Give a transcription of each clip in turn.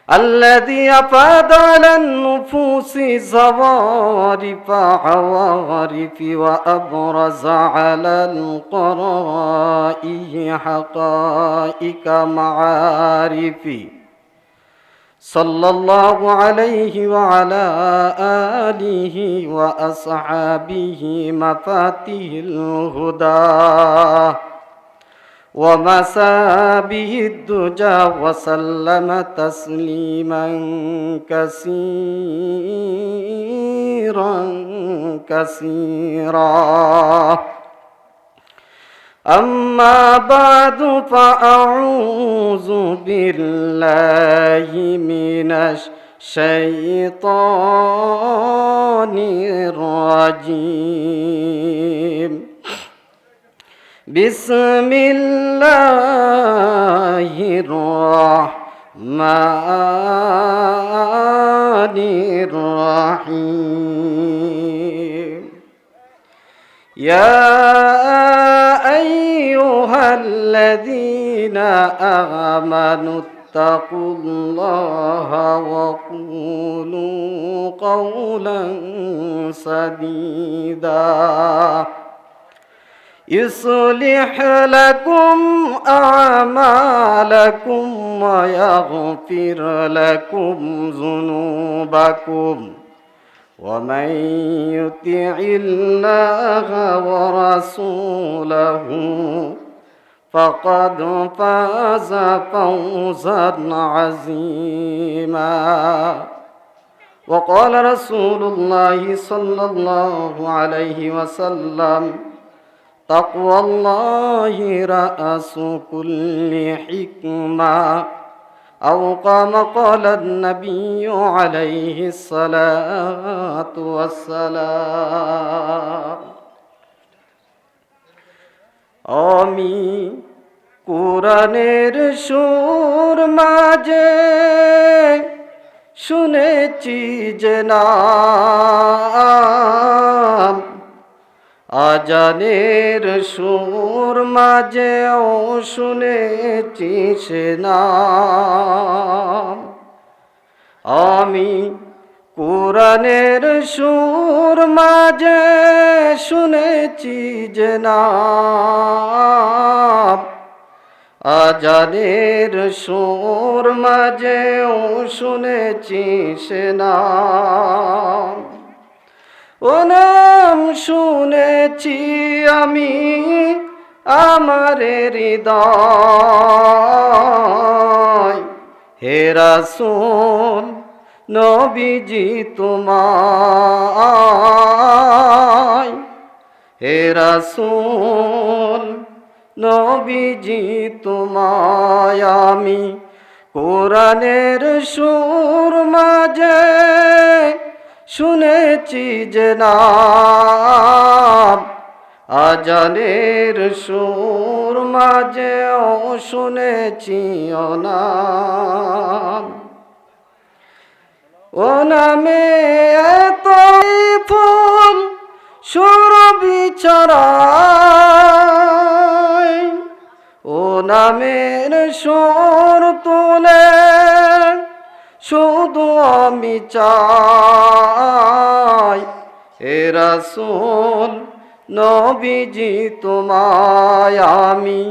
الذي أفاد على النفوس زوارف عوارف وأبرز على القرائه حقائق معارف صلى الله عليه وعلى آله وأصحابه مفاتيح الهدى ومسابه الدجى وسلم تسليما كثيرا كثيرا. أما بعد فأعوذ بالله من الشيطان الرجيم. بسم الله الرحمن الرحيم. يا أيها الذين آمنوا اتقوا الله وقولوا قولا سديدا يصلح لكم أعمالكم ويغفر لكم ذنوبكم ومن يطع الله ورسوله فقد فاز فوزا عظيما. وقال رسول الله صلى الله عليه وسلم تقوى الله رأس كل حكمة أو كما قال النبي عليه الصلاة والسلام. আমি কোরআনের সুর মাঝে শুনেছি যে নাম, আজানের সুর মাঝেও শুনেছি সে নাম। আমি কোরআনের সুর মাঝে শুনেছি যে নাম, আজানের সুর মাঝেও শুনেছি সে নাম। ও নাম শুনেছি আমি আমার হৃদয়, হে রাসূল নবীজি তোমায়, হে রাসূল নবীজি তোমায় আমি কোরআনের সুর মাঝে শুনেছি যে নাম, আজানের সুর মাঝেও শুনেছি ও নাম। ও নামে এত ফুল সুরভি ছড়ায়, ও নামের সুর তুলে শুধু আমি চাই, হে রাসূল নবীজি তোমায় আমি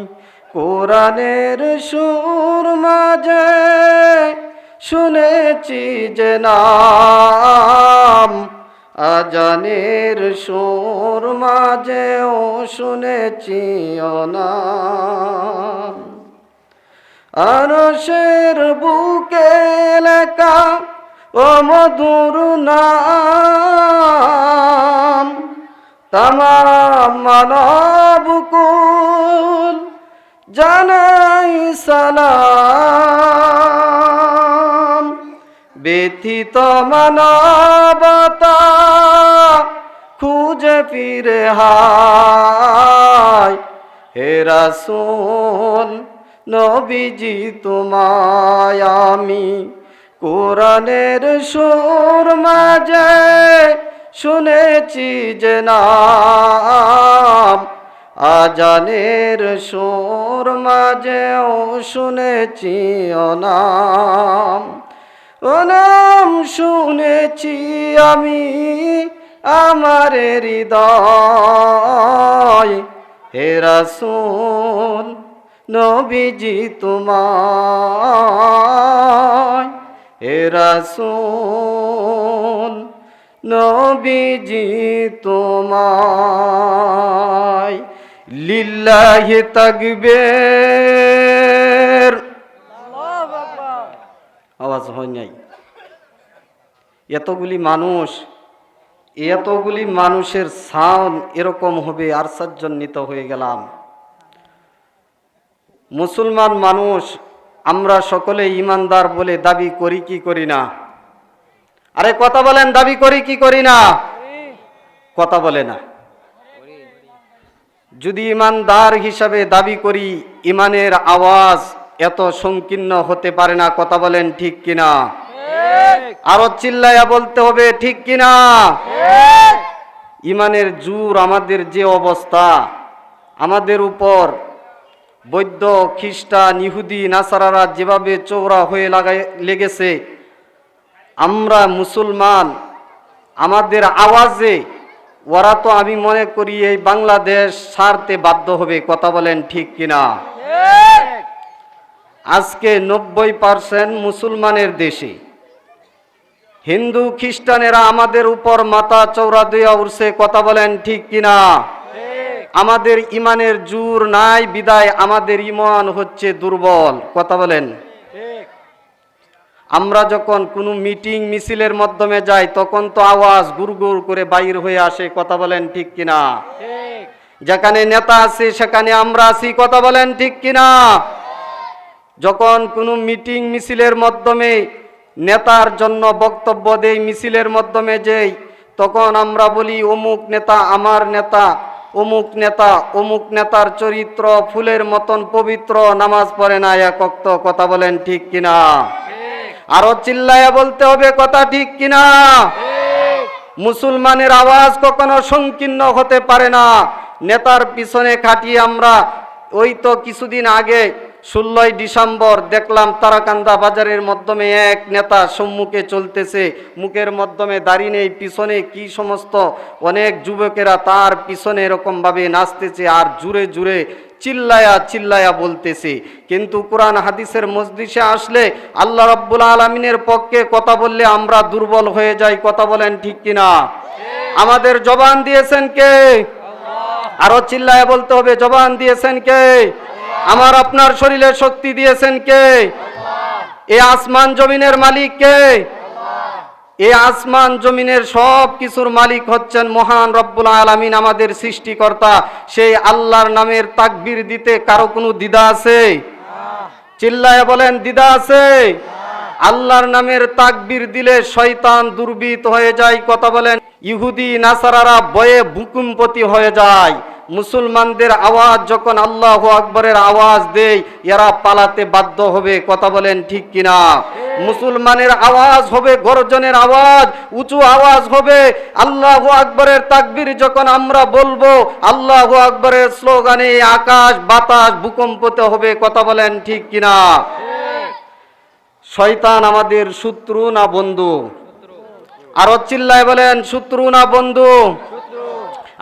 কোরআনের সুর মাঝে শুনেছি যে নাম, আজানের সুর মাঝেও শুনেছি ও নাম। আরশের বুকে লেখা ও মধুর নাম, তামাম মানবকুল জানাই সালাম। ব্যথিত মানবতা খুঁজে ফিরে হায়, হে রাসূল নবীজি তোমায় আমি কোরআনের সুর মাঝে শুনেছি যে নাম, আজানের সুর মাঝেও শুনেছি ও নাম। ও নাম শুনেছি আমি আমার হৃদয়, হে রাসূল নবীজি তোমায়, হে রাসূল নবীজি তোমায়। লিল্লাহি তাকবীর। আওয়াজ হয় নাই। এতগুলি মানুষের সাউন্ড এরকম হবে, আশ্চর্যান্বিত হয়ে গেলাম। মুসলমান মানুষ আমরা সকলে ইমানদার বলে দাবি করি কি করি না? আরে কথা বলেন, দাবি করি কি করি না? কথা বলে না। যদি ইমানদার হিসাবে দাবি করি, ইমানের আওয়াজ এত সংকীর্ণ হতে পারে না। কথা বলেন ঠিক কিনা? আরো চিল্লায়া বলতে হবে ঠিক কিনা? ইমানের জোর আমাদের যে অবস্থা, আমাদের উপর বৌদ্ধ, খ্রিস্টান, ইহুদি, নাসারারা যেভাবে চৌরা হয়ে লেগেছে, আমরা মুসলমান আমাদের আওয়াজে ওরা তো আমি মনে করি এই বাংলাদেশ ছাড়তে বাধ্য হবে। কথা বলেন ঠিক কিনা? আজকে 90% মুসলমানের দেশে হিন্দু খ্রিস্টানেরা আমাদের উপর মাথা চৌরা দিয়া উঠছে। কথা বলেন ঠিক কিনা? আমাদের ইমানের জোর নাই বিদায় আমাদের ইমান হচ্ছে দুর্বল। কথা বলেন। আমরা যখন কোনো মিটিং মিছিলের মাধ্যমে যাই তখন তো আওয়াজ গুড়গুড় করে বাইর হয়ে আসে। কথা বলেন ঠিক কিনা? যেখানে নেতা আছে সেখানে আমরা আছি। কথা বলেন ঠিক কিনা? যখন কোনো মিটিং মিছিলের মাধ্যমে নেতার জন্য বক্তব্য দেই, মিছিলের মাধ্যমে যেই, তখন আমরা বলি অমুক নেতা আমার নেতা, অমুক নেতা, অমুক নেতার চরিত্র ফুলের মতন পবিত্র, নামাজ পড়ে না এক ওয়াক্ত। কথা বলেন ঠিক কিনা? আরো চিল্লায়া বলতে হবে কথা ঠিক কিনা? মুসলমানের আওয়াজ কখনো সংকীর্ণ হতে পারে না। নেতার পিছনে খাটিয়ে আমরা, ওই তো কিছুদিন আগে 16ই ডিসেম্বর দেখলাম তারাকান্দা বাজারের মাধ্যমে এক নেতা সম্মুখে চলতেছে, মুখের মাধ্যমে দাড়ি নেই, পিছনে কি সমস্ত অনেক যুবকেরা তার পিছনে এরকম ভাবে নাচতেছে আর জুড়ে জুড়ে চিল্লায়া চিল্লায়া বলতেছে। কিন্তু কোরআন হাদিসের মজলিসে আসলে, আল্লাহ রাব্বুল আলামিনের পক্ষে কথা বললে আমরা দুর্বল হয়ে যাই। কথা বলেন ঠিক কিনা? আমাদের জবান দিয়েছেন কে? আরো চিল্লায়া বলতে হবে, জবান দিয়েছেন কে? আমার আপনার শরীরে শক্তি দিয়েছেন কে? এই আসমান জমিনের মালিক কে? এই আসমান জমিনের সব কিছুর মালিক হচ্ছেন মহান রব্বুল আলামিন, আমাদের সৃষ্টিকর্তা। সেই আল্লাহর নামের তাকবীর দিতে কারো কোনো দ্বিধা আছে? চিল্লায়া বলেন, দ্বিধা আছে? আল্লাহর নামের তাকবীর দিলে শয়তান দুর্বৃত হয়ে যায়। কথা বলেন। ইহুদি নাসারারা ভয়ে ভূকম্পতি হয়ে যায়। মুসলমানদের আওয়াজ যখন আল্লাহু আকবরের আওয়াজ দেয়, এরা পালাতে বাধ্য হবে। কথা বলেন ঠিক কিনা? মুসলমানের আওয়াজ হবে গর্জনের আওয়াজ, উঁচু আওয়াজ হবে। আল্লাহু আকবরের তাকবীর যখন আমরা বলবো, আল্লাহু আকবরের স্লোগানে আকাশ বাতাস ভূকম্পিত হবে। কথা বলেন ঠিক কিনা? শয়তান আমাদের শত্রু না বন্ধু? আরো চিল্লায় বলেন, শত্রু না বন্ধু?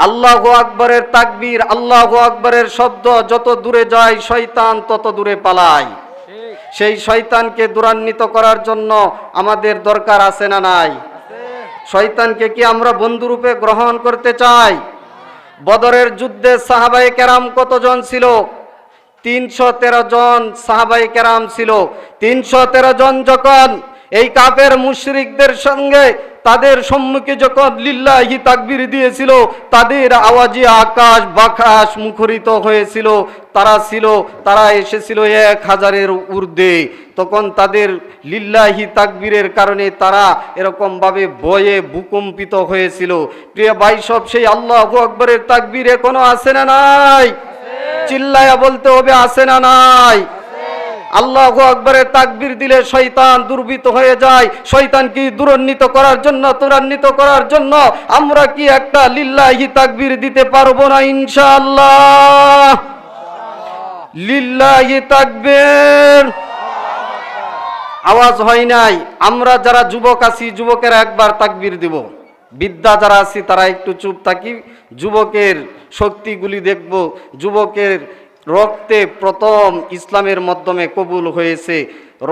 আল্লাহু আকবরের তাকবীর, আল্লাহু আকবরের শব্দ যত দূরে যায় শয়তান তত দূরে পালায়। সেই শয়তানকে দূরান্বিত করার জন্য আমাদের দরকার আছে না নাই? শয়তানকে কি আমরা বন্ধুরূপে গ্রহণ করতে চাই? বদরের যুদ্ধে সাহাবায়ে কেরাম কতজন ছিল? 313 জন সাহাবায়ে কেরাম ছিল। 313 জন যখন এই কাফের মুশরিকদের সঙ্গে তাদের সম্মুখে যখন লিল্লাহি তাকবীর দিয়েছিল, তাদের আওয়াজে আকাশ বাতাস মুখরিত হয়েছিল। তারা এসেছিল 1000-এর ঊর্ধ্বে। তখন তাদের লিল্লাহি তাকবীরের কারণে তারা এরকম ভাবে ভয়ে ভূকম্পিত হয়েছিল। প্রিয় ভাই সব, সেই আল্লাহু আকবরের তাকবীর এখনো আছে না নাই? চিল্লায়া বলতে হবে, আছে না নাই? আল্লাহু আকবরের তাকবীর দিলে শয়তান দুর্বৃত হয়ে যায়। শয়তানকে ত্বরান্বিত করার জন্য আমরা কি একটা লিল্লাহি তাকবীর দিতে পারবো না ইনশাআল্লাহ? লিল্লাহি তাকবীর। আওয়াজ হয় নাই। আমরা যারা যুবক আছি, যুবকেরা একবার তাকবীর দিব। বিদ্যা যারা আছি তারা একটু চুপ থাকি, যুবকের শক্তিগুলি দেখব। যুবকের রক্তে প্রথম ইসলামের মাধ্যমে কবুল হয়েছে,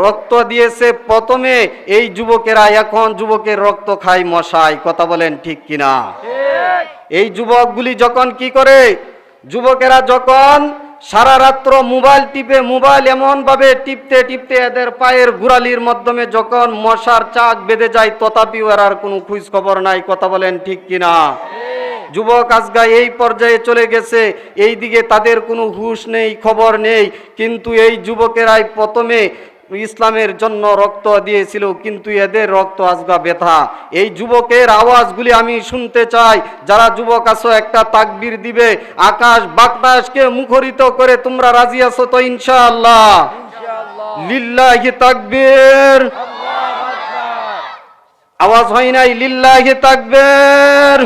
রক্ত দিয়েছে প্রথমে এই যুবকেরা, এখন যুবকের রক্ত খায় মশাই। কথা বলেন ঠিক কিনা? এই যুবকগুলি যখন কি করে, যুবকেরা যখন সারা রাত্র মোবাইল টিপে, মোবাইল এমন ভাবে টিপতে টিপতে এদের পায়ের গোড়ালির মাধ্যমে যখন মশার চাক বেঁধে যায়, তথাপিও এর আর কোনো খোঁজ খবর নাই। কথা বলেন ঠিক কিনা? যুবক আজগা এই পর্যায়ে চলে গেছে, এই দিকে তাদের কোনো হুঁশ নেই, খবর নেই। কিন্তু এই যুবকেরাই প্রথমে ইসলামের জন্য রক্ত দিয়েছিল, কিন্তু এদের রক্ত আজগা ব্যথা। এই যুবকের আওয়াজগুলি আমি শুনতে চাই। যারা যুবক আছো একটা তাকবীর দিবে, আকাশ বাতাসকে মুখরিত করে। তোমরা রাজি আছো তো ইনশাআল্লাহ? লিল্লাহি তাকবীর। আওয়াজ হয় নাই? লিল্লাহি তাকবীর।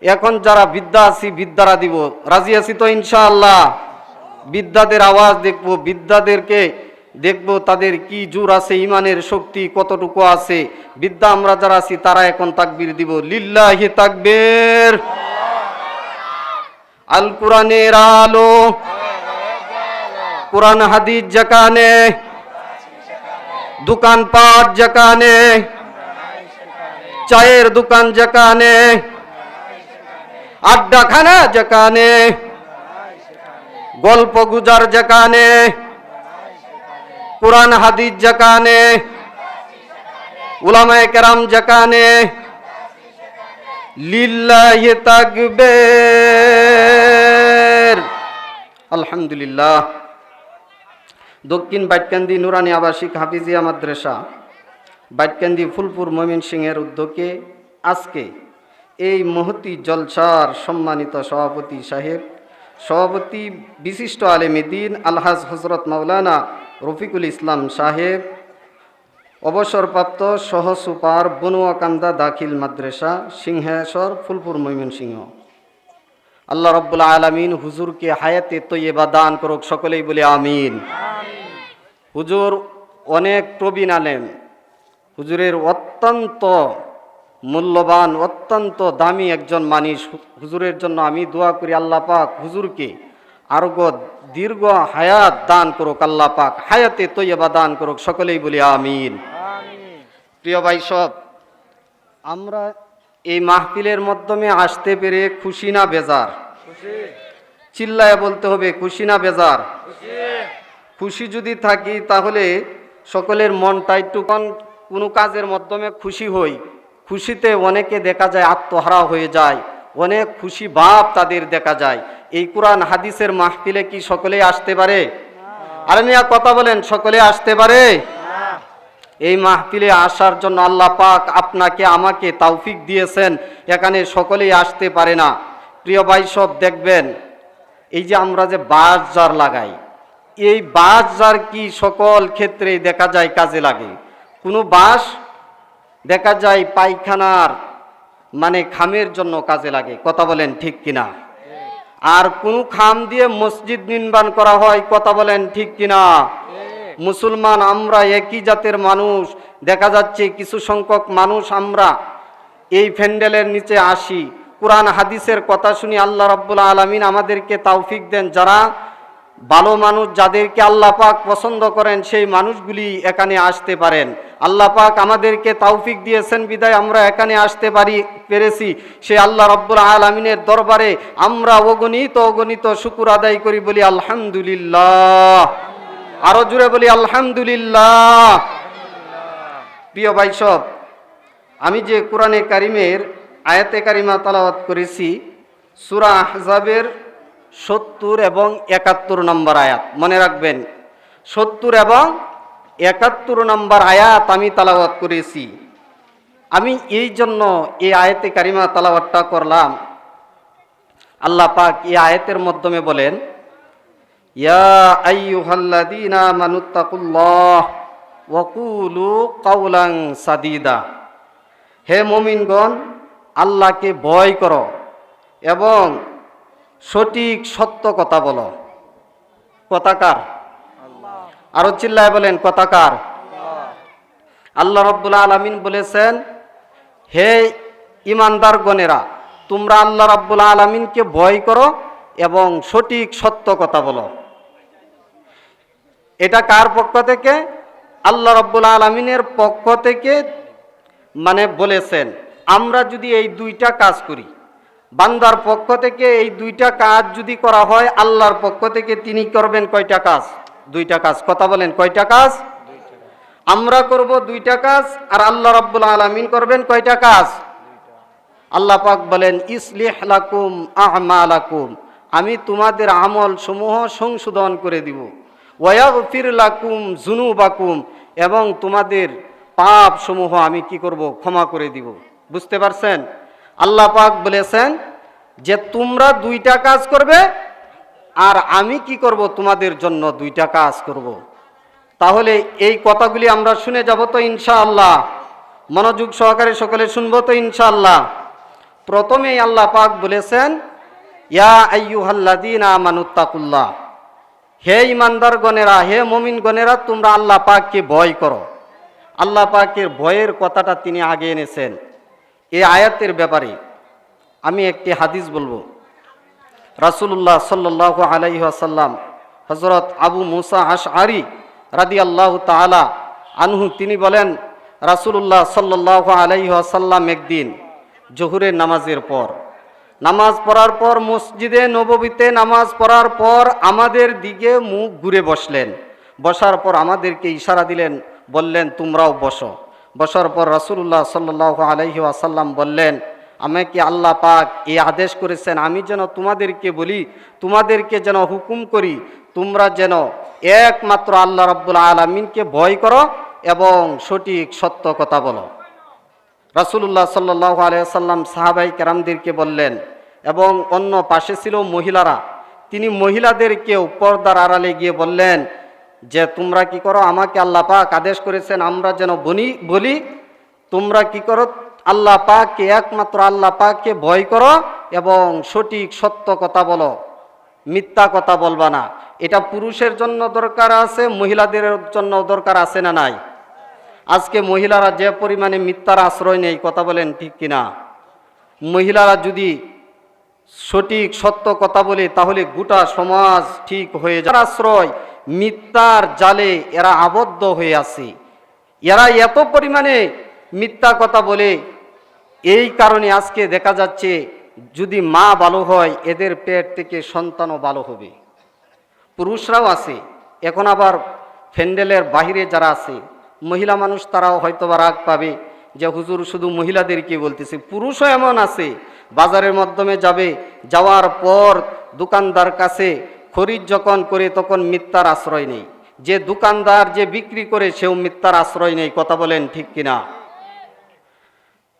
এখন যারা বিদ্যা আছি বিদ্যারা দিব, রাজি আছি তো ইনশাআল্লাহ? বিদ্যাদের আওয়াজ দেখবো, বিদ্যাদেরকে দেখবো তাদের কি জোর আছে, ইমানের শক্তি কতটুকু আছে। বিদ্যা আমরা যারা আছি তারা এখন তাকবীর দিব। লিল্লাহি তাকবীর। আল কোরআনের আলো, কোরআন হাদিস যেখানে, দোকানপাট যেখানে, চায়ের দোকান যেখানে, আড্ডাখানা যেখানে, গল্প গুজার যেখানে, কোরআন হাদিস যেখানে, উলামায়ে কেরাম যেখানে, লিল্লাহি তাকবীর। আলহামদুলিল্লাহ। দক্ষিণ বাইটকান্দি নুরানি আবাসিক হাফিজিয়া মাদ্রাসা বাইটকান্দি ফুলপুর ময়মনসিংহের উদ্যোগে আজকে এই মহতি জলসার সম্মানিত সভাপতি সাহেব, সভাপতি বিশিষ্ট আলেমে দ্বীন আলহাজ হজরত মাওলানা রফিকুল ইসলাম সাহেব, অবসরপ্রাপ্ত সহ সুপার বনুয়াকান্দা দাখিল মাদ্রাসা সিংহেশ্বর ফুলপুর ময়মনসিংহ। আল্লাহ রাব্বুল আলামিন হুজুরকে হায়াতে তৈয়বা দান করুক, সকলেই বলে আমিন। হুজুর অনেক প্রবীণ আলেম, হুজুরের অত্যন্ত মূল্যবান, অত্যন্ত দামি একজন মানুষ। হুজুরের জন্য আমি দোয়া করি আল্লাহ পাক হুজুরকে আরো দীর্ঘ হায়াত দান করুক, আল্লাহ পাক হায়াতে তৈয়বা দান করুক, সকলেই বলি আমিন। প্রিয় ভাই সব, আমরা এই মাহফিলের মাধ্যমে আসতে পেরে খুশি না বেজার? চিল্লায় বলতে হবে, খুশি না বেজার? খুশি যদি থাকি তাহলে সকলের মনটা একটু কোনো কাজের মাধ্যমে খুশি হই, খুশিতে অনেকে দেখা যায় আত্মহারা হয়ে যায়, অনেক খুশি ভাব তাদের দেখা যায়। এই কোরআন হাদিসের মাহফিলে কি সকলে আসতে পারে? আরে মিয়া কথা বলেন, সকলে আসতে পারে? এই মাহফিলে আসার জন্য আল্লাহ পাক আপনাকে আমাকে তৌফিক দিয়েছেন, এখানে সকলেই আসতে পারে না। প্রিয় ভাই সব দেখবেন, এই যে আমরা যে বাঁশ জার লাগাই, এই বাঁশ জার কি সকল ক্ষেত্রে দেখা যায় কাজে লাগে। কোনো বাঁশ দেখা যায় পায়খানার মানে খামের জন্য কাজে লাগে, কথা বলেন ঠিক কিনা? আর কোন খাম দিয়ে মসজিদ নির্মাণ করা হয়, কথা বলেন ঠিক কিনা? মুসলমান আমরা একই জাতের মানুষ, দেখা যাচ্ছে কিছু সংখ্যক মানুষ আমরা এই প্যান্ডেলের নিচে আসি, কোরআন হাদিসের কথা শুনি। আল্লাহ রাব্বুল আলামিন আমাদেরকে তৌফিক দেন, যারা ভালো মানুষ, যাদেরকে আল্লাহ পাক পছন্দ করেন, সেই মানুষগুলি এখানে আসতে পারেন। আল্লাহ পাক আমাদেরকে তৌফিক দিয়েছেন বিদায় আমরা এখানে আসতে পেরেছি। সে আল্লাহ রাব্বুল আলামিনের দরবারে আমরা অগণিত শুকর আদায় করি, বলি আলহামদুলিল্লাহ। আরো জুড়ে বলি আলহামদুলিল্লাহ। প্রিয় ভাই সব, আমি যে কোরআনে কারিমের আয়াতে কারিমা তেলাওয়াত করেছি সূরা আহজাবের 70 এবং 71 নম্বর আয়াত, মনে রাখবেন 70 এবং 71 নম্বর আয়াত আমি তেলাওয়াত করেছি। আমি এই জন্য এই আয়াতে কারিমা তেলাওয়াতটা করলাম। আল্লাহ পাক এই আয়াতের মাধ্যমে বলেন, ইয়া আইয়ুহাল্লাযীনা আমানুত্তাকুল্লাহ ওয়া কুলু কাওলান সাদীদা। হে মুমিনগণ, আল্লাহকে ভয় করো এবং সঠিক সত্য কথা বলো। কথাকার আরো চিল্লায় বলেন কথাকার। আল্লাহ রাব্বুল আলামিন বলেছেন, হে ইমানদার গণেরা, তোমরা আল্লাহ রাব্বুল আলামিনকে ভয় করো এবং সঠিক সত্য কথা বলো। এটা কার পক্ষ থেকে? আল্লাহ রাব্বুল আলামিনের পক্ষ থেকে মানে বলেছেন। আমরা যদি এই দুইটা কাজ করি, বান্দার পক্ষ থেকে এই দুইটা কাজ যদি করা হয়, আল্লাহর পক্ষ থেকে তিনি করবেন কয়টা কাজ? দুইটা কাজ। কথা বলেন, কয়টা কাজ? আমরা করব দুইটা কাজ, আর আল্লাহ রাব্বুল আলামিন করবেন কয়টা কাজ? আল্লাহ পাক বলেন, ইসলিহ লাকুম আ'মালাকুম, আমি তোমাদের আমল সমূহ সংশোধন করে দিব। ওয়াগফির লাকুম যুনুবাকুম, এবং তোমাদের পাপ সমূহ আমি কি করব? ক্ষমা করে দিব। বুঝতে পারছেন? আল্লাহ পাক বলেছেন যে তোমরা দুইটা কাজ করবে, আর আমি কি করব? তোমাদের জন্য দুইটা কাজ করব। তাহলে এই কথাগুলি আমরা শুনে যাব তো ইনশাআল্লাহ? মনোযোগ সহকারে সকলে শুনবো তো ইনশাআল্লাহ? প্রথমেই আল্লাহ পাক বলেছেন, ইয়া আইয়ুহাল্লাযীনা আমানুত্তাকুল্লাহ, হে ইমানদার গণেরা, হে মুমিন গণেরা, তোমরা আল্লাহ পাককে ভয় করো। আল্লাহ পাকের ভয়ের কথাটা তিনি আগে এনেছেন। এই আয়াতের ব্যাপারে আমি একটি হাদিস বলবো। রাসূলুল্লাহ সাল্লাল্লাহু আলাইহি ওয়াসাল্লাম, হযরত আবু মুসা আশআরী রাদিয়াল্লাহু তাআলা আনহু, তিনি বলেন, রাসূলুল্লাহ সাল্লাল্লাহু আলাইহি ওয়াসাল্লাম একদিন জোহরের নামাজের পর, নামাজ পড়ার পর মসজিদে নববীতে নামাজ পড়ার পর আমাদের দিকে মুখ ঘুরে বসলেন। বসার পর আমাদেরকে ইশারা দিলেন, বললেন তোমরাও বসো। বসার পর রাসূলুল্লাহ সাল্লাল্লাহু আলাইহি ওয়াসাল্লাম বললেন, আমাকে আল্লাহ পাক এই আদেশ করেছেন, আমি যেন তোমাদেরকে বলি, তোমাদেরকে যেন হুকুম করি, তোমরা যেন একমাত্র আল্লাহ রাব্বুল আলামিনকে ভয় করো এবং সঠিক সত্য কথা বলো। রাসূলুল্লাহ সাল্লাল্লাহু আলাইহি ওয়াসাল্লাম সাহাবাই কেরামদেরকে বললেন, এবং অন্য পাশে ছিল মহিলারা, তিনি মহিলাদেরকেও পর্দার আড়ালে গিয়ে বললেন যে তোমরা কি করো? আমাকে আল্লাহ পাক আদেশ করেছেন আমরা যেন বলি তোমরা কি করো? আল্লাহ পাককে, একমাত্র আল্লাহ পাককে ভয় করো এবং সঠিক সত্য কথা বলো, মিথ্যা কথা বলবা না। এটা পুরুষের জন্য দরকার আছে, মহিলাদের জন্য দরকার আছে না নাই? আজকে মহিলারা যে পরিমাণে মিথ্যার আশ্রয় নেই, কথা বলেন ঠিক কিনা? মহিলারা যদি সঠিক সত্য কথা বলে তাহলে গোটা সমাজ ঠিক হয়ে যায়। আশ্রয় মিথ্যার জালে এরা আবদ্ধ হয়ে আছে। এরা এত পরিমাণে মিথ্যা কথা বলে, এই কারণে আজকে দেখা যাচ্ছে যদি মা ভালো হয়, এদের পেট থেকে সন্তানও ভালো হবে। পুরুষরাও আছে, এখন আবার ফ্যান্ডেলের বাহিরে যারা আছে মহিলা মানুষ, তারাও হয়তো বা রাগ পাবে যে হুজুর শুধু মহিলাদেরকে বলতেছে। পুরুষও এমন আছে, বাজারের মাধ্যমে যাবে, যাওয়ার পর দোকানদার কাছে খরিদ যখন করে তখন মিথ্যার আশ্রয় নেই। যে দোকানদার যে বিক্রি করে সেও মিথ্যার আশ্রয় নেই, কথা বলেন ঠিক কিনা?